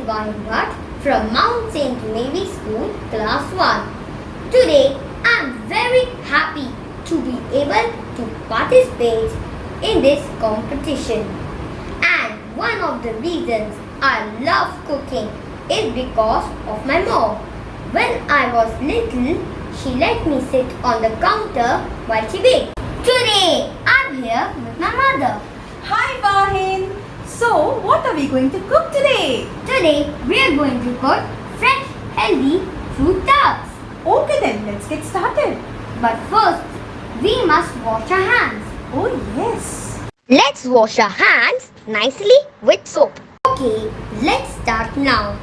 Vahin from Mount St. Mary's School, Class 1. Today, I am very happy to be able to participate in this competition. And one of the reasons I love cooking is because of my mom. When I was little, she let me sit on the counter while she baked. Today, I'm here with my mother. Hi Vahin! So, what are we going to cook today? Today, we are going to cook fresh, healthy fruit tarts. Okay then, let's get started. But first, we must wash our hands. Oh yes. Let's wash our hands nicely with soap. Okay, let's start now.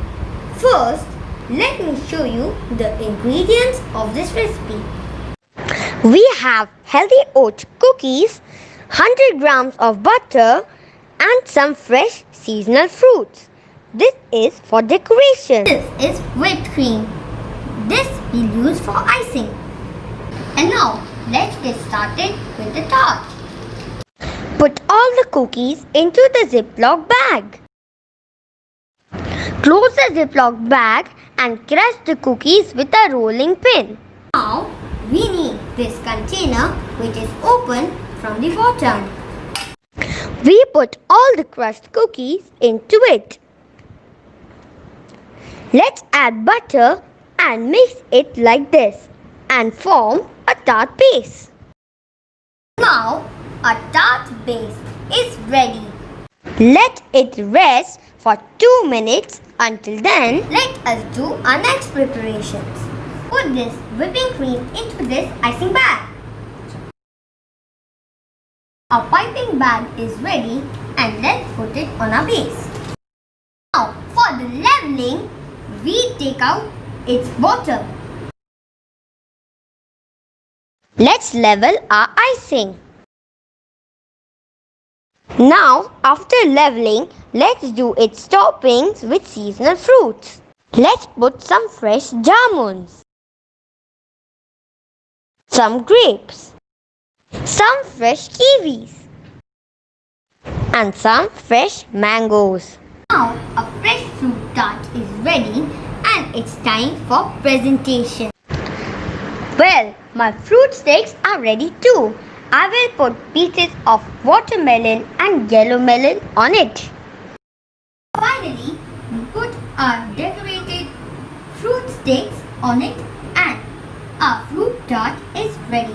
First, let me show you the ingredients of this recipe. We have healthy oat cookies, 100 grams of butter, and some fresh seasonal fruits. This is for decoration. This is whipped cream. This we'll use for icing. And now, let's get started with the tart. Put all the cookies into the Ziploc bag. Close the Ziploc bag and crush the cookies with a rolling pin. Now, we need this container which is open from the bottom. We put all the crushed cookies into it. Let's add butter and mix it like this and form a tart base. Now, our tart base is ready. Let it rest for 2 minutes. Until then, let us do our next preparations. Put this whipping cream into this icing bag. Our piping bag is ready and let's put it on our base. Now, for the leveling, we take out its bottom. Let's level our icing. Now, after leveling, let's do its toppings with seasonal fruits. Let's put some fresh jamuns, some grapes, some fresh kiwis, and some fresh mangoes. Now, a fresh fruit tart is ready and it's time for presentation. Well, my fruit steaks are ready too. I will put pieces of watermelon and yellow melon on it. Finally, we put our decorated fruit steaks on it and our fruit tart is ready.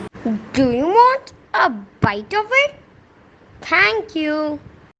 Do you want a bite of it? Thank you.